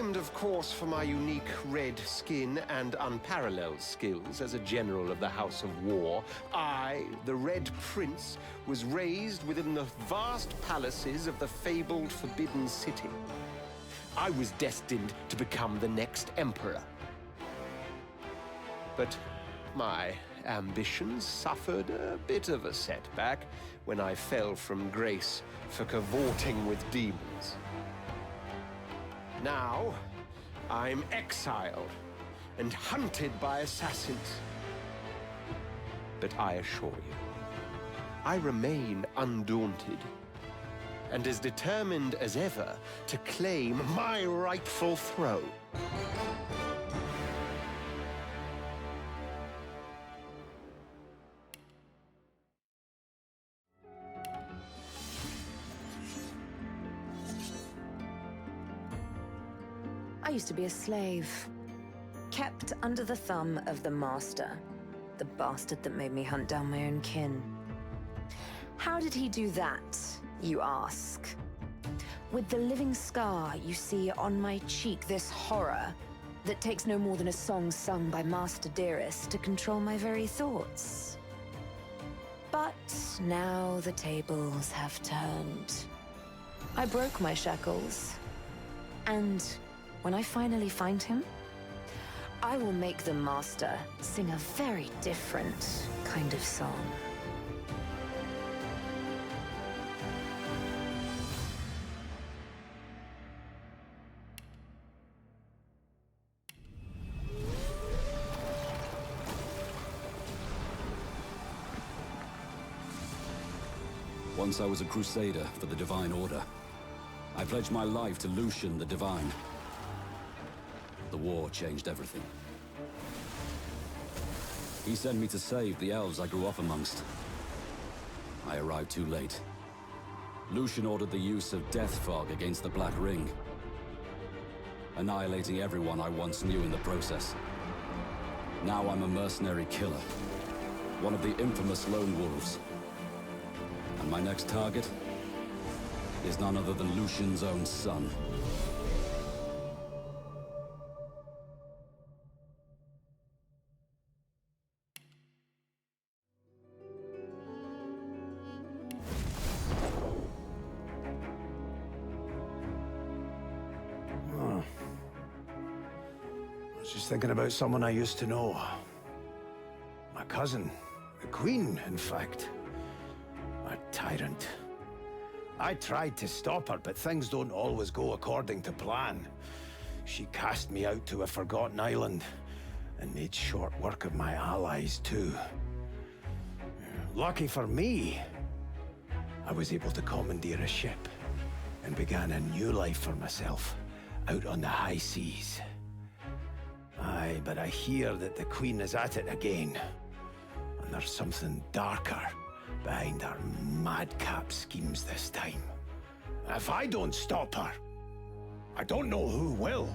famed, of course, for my unique red skin and unparalleled skills as a general of the House of War, I, the Red Prince, was raised within the vast palaces of the fabled Forbidden City. I was destined to become the next emperor. But my ambitions suffered a bit of a setback when I fell from grace for cavorting with demons. Now, I'm exiled and hunted by assassins. But I assure you, I remain undaunted and as determined as ever to claim my rightful throne. I used to be a slave, kept under the thumb of the master, the bastard that made me hunt down my own kin. How did he do that, you ask? With the living scar you see on my cheek, this horror that takes no more than a song sung by Master Dearest to control my very thoughts. But now the tables have turned. I broke my shackles, and when I finally find him, I will make the Master sing a very different kind of song. Once I was a crusader for the Divine Order. I pledged my life to Lucian the Divine. The war changed everything. He sent me to save the elves I grew up amongst. I arrived too late. Lucian ordered the use of death fog against the Black Ring, annihilating everyone I once knew in the process. Now I'm a mercenary killer, one of the infamous Lone Wolves. And my next target is none other than Lucian's own son. I was just thinking about someone I used to know. My cousin. The Queen, in fact. A tyrant. I tried to stop her, but things don't always go according to plan. She cast me out to a forgotten island, and made short work of my allies, too. Lucky for me, I was able to commandeer a ship, and began a new life for myself, out on the high seas. Aye, but I hear that the Queen is at it again, and there's something darker behind her madcap schemes this time. If I don't stop her, I don't know who will.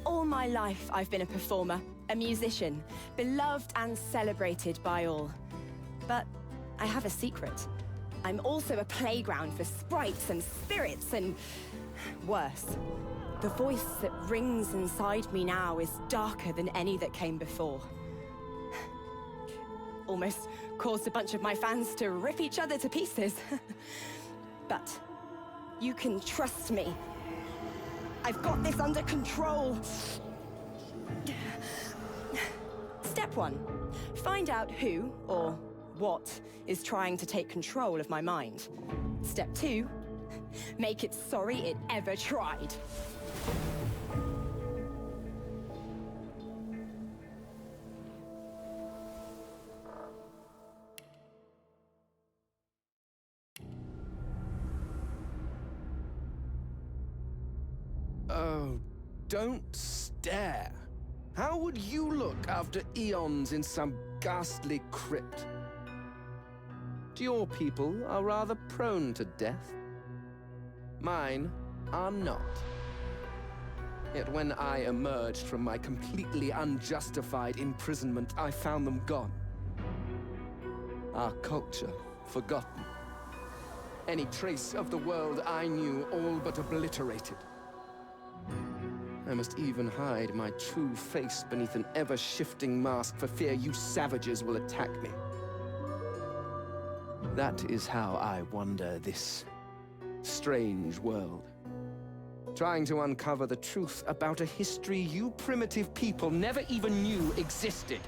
All my life, I've been a performer, a musician, beloved and celebrated by all. But I have a secret. I'm also a playground for sprites and spirits and worse. The voice that rings inside me now is darker than any that came before. Almost caused a bunch of my fans to rip each other to pieces. But you can trust me. I've got this under control. Step 1. Find out who, or what, is trying to take control of my mind. Step 2. Make it sorry it ever tried. Oh, don't stare. How would you look after eons in some ghastly crypt? Your people are rather prone to death. Mine are not. Yet when I emerged from my completely unjustified imprisonment, I found them gone. Our culture forgotten. Any trace of the world I knew all but obliterated. I must even hide my true face beneath an ever-shifting mask for fear you savages will attack me. That is how I wander this strange world. Trying to uncover the truth about a history you primitive people never even knew existed.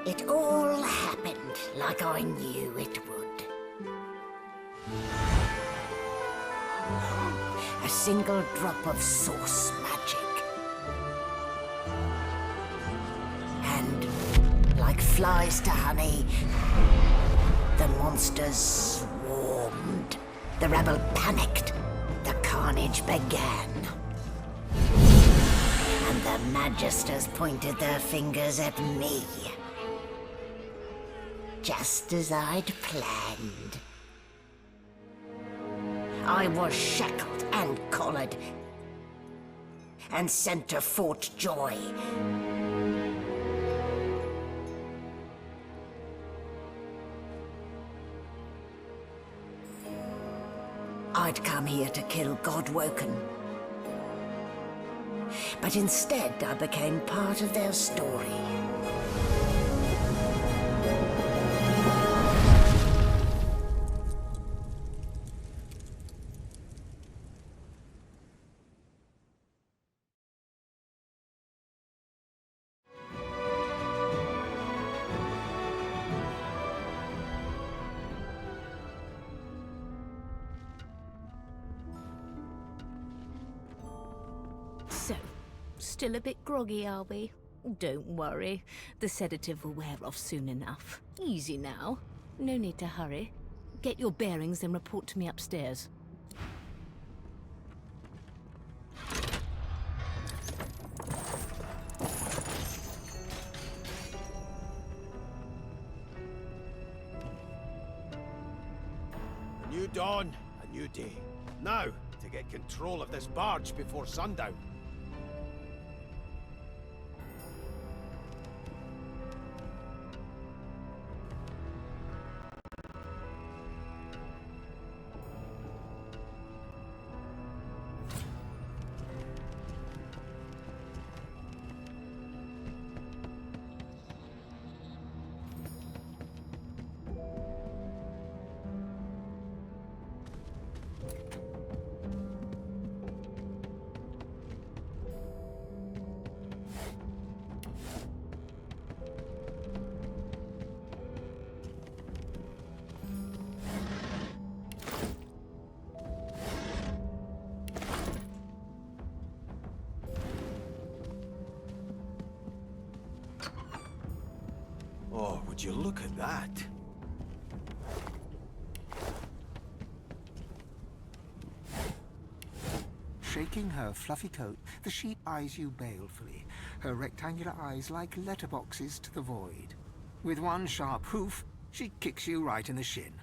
It all happened like I knew it would. A single drop of source magic. And, like flies to honey, the monsters swarmed. The rebel panicked. The carnage began. And the Magisters pointed their fingers at me. Just as I'd planned. I was shackled and collared, and sent to Fort Joy. I'd come here to kill Godwoken, but instead I became part of their story. So, still a bit groggy, are we? Don't worry. The sedative will wear off soon enough. Easy now. No need to hurry. Get your bearings and report to me upstairs. A new dawn, a new day. Now, to get control of this barge before sundown. Oh, would you look at that? Shaking her fluffy coat, the sheep eyes you balefully, her rectangular eyes like letterboxes to the void. With one sharp hoof, she kicks you right in the shin.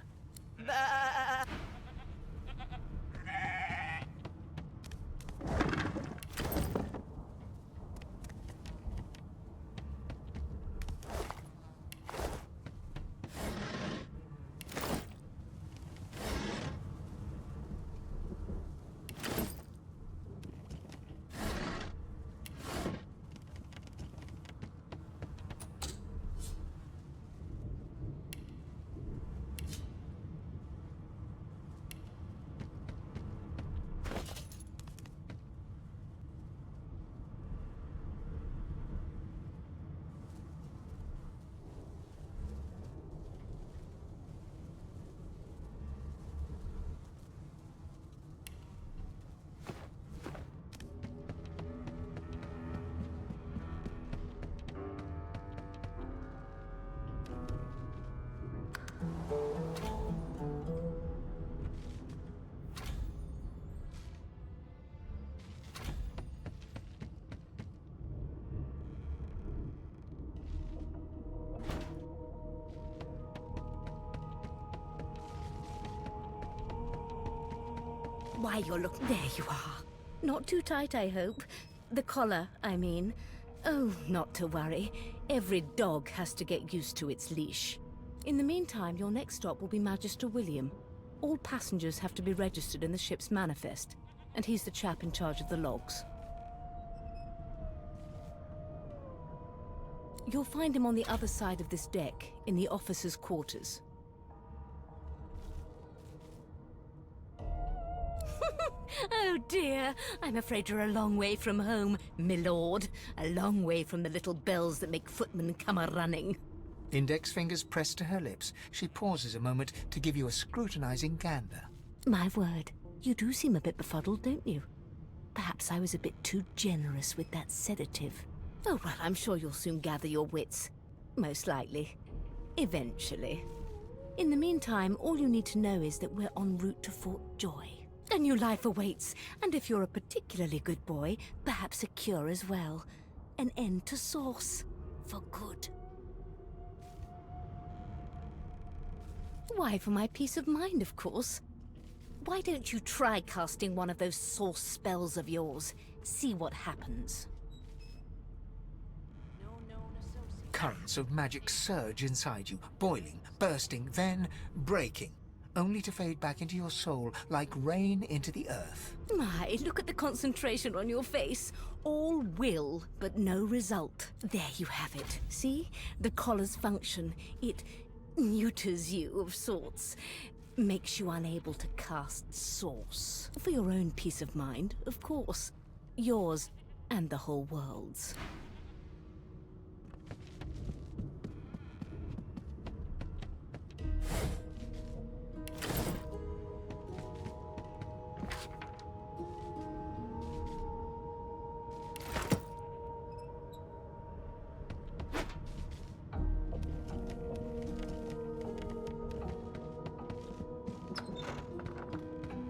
Why, you're looking... There you are. Not too tight, I hope. The collar, I mean. Oh, not to worry. Every dog has to get used to its leash. In the meantime, your next stop will be Magister William. All passengers have to be registered in the ship's manifest, and he's the chap in charge of the logs. You'll find him on the other side of this deck, in the officers' quarters. Oh dear, I'm afraid you're a long way from home, milord. A long way from the little bells that make footmen come a-running. Index fingers pressed to her lips, she pauses a moment to give you a scrutinizing gander. My word, you do seem a bit befuddled, don't you? Perhaps I was a bit too generous with that sedative. Oh well, I'm sure you'll soon gather your wits. Most likely. Eventually. In the meantime, all you need to know is that we're en route to Fort Joy. A new life awaits, and if you're a particularly good boy, perhaps a cure as well. An end to sauce. For good. Why, for my peace of mind, of course. Why don't you try casting one of those sauce spells of yours? See what happens. Currents of magic surge inside you, boiling, bursting, then breaking, only to fade back into your soul like rain into the earth. My, look at the concentration on your face. All will, but no result. There you have it. See? The collar's function. It neuters you of sorts. Makes you unable to cast Source. For your own peace of mind, of course. Yours and the whole world's.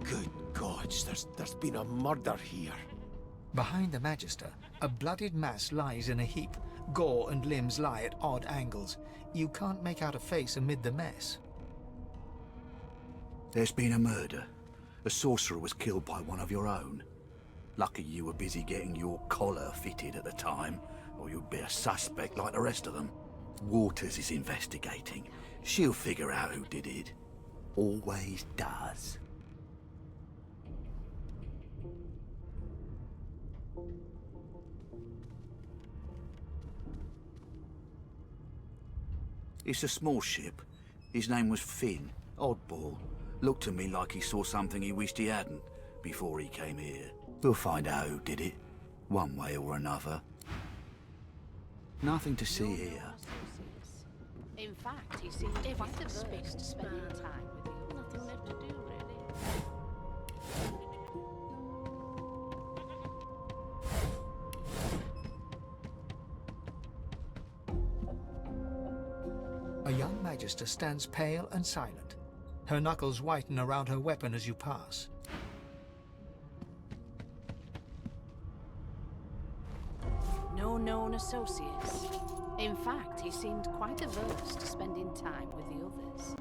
Good gods, there's been a murder here. Behind the Magister, a bloodied mass lies in a heap. Gore and limbs lie at odd angles. You can't make out a face amid the mess. There's been a murder. A sorcerer was killed by one of your own. Lucky you were busy getting your collar fitted at the time, or you'd be a suspect like the rest of them. Waters is investigating. She'll figure out who did it. Always does. It's a small ship. His name was Finn. Oddball. Looked to me like he saw something he wished he hadn't before he came here. We'll find out who did it, one way or another. Nothing to see here. In fact, he seemed quite averse to spending time with you. Nothing left to do, really. A young Magister stands pale and silent. Her knuckles whiten around her weapon as you pass. No known associates. In fact, he seemed quite averse to spending time with the others.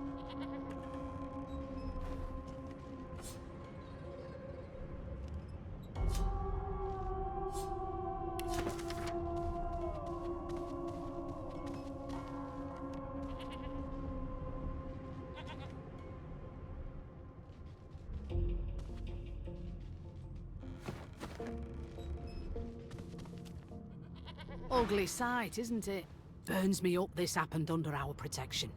Ugly sight, isn't it? Burns me up this happened under our protection.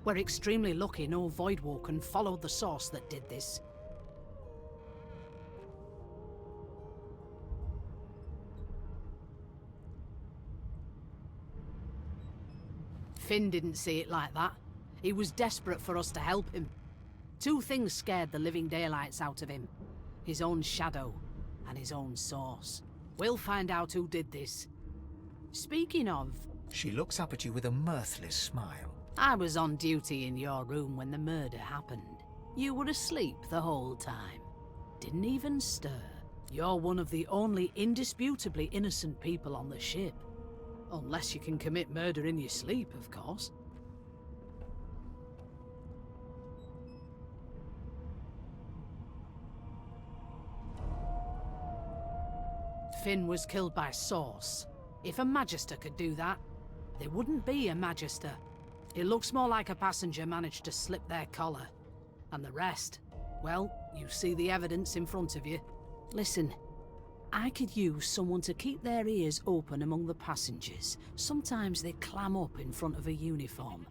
We're extremely lucky no Voidwalker followed the source that did this. Finn didn't see it like that. He was desperate for us to help him. Two things scared the living daylights out of him. His own shadow and his own source. We'll find out who did this. Speaking of... She looks up at you with a mirthless smile. I was on duty in your room when the murder happened. You were asleep the whole time. Didn't even stir. You're one of the only indisputably innocent people on the ship. Unless you can commit murder in your sleep, of course. Finn was killed by Source. If a Magister could do that, there wouldn't be a Magister. It looks more like a passenger managed to slip their collar. And the rest, well, you see the evidence in front of you. Listen, I could use someone to keep their ears open among the passengers. Sometimes they clam up in front of a uniform.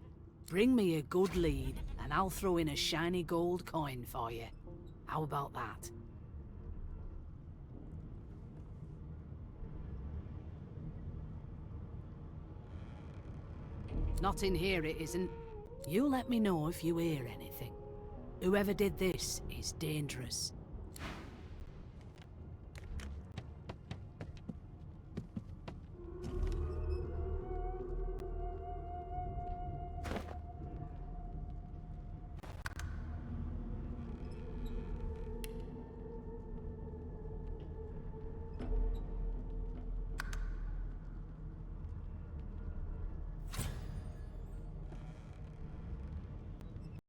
Bring me a good lead, and I'll throw in a shiny gold coin for you. How about that? Not in here, it isn't. You let me know if you hear anything. Whoever did this is dangerous.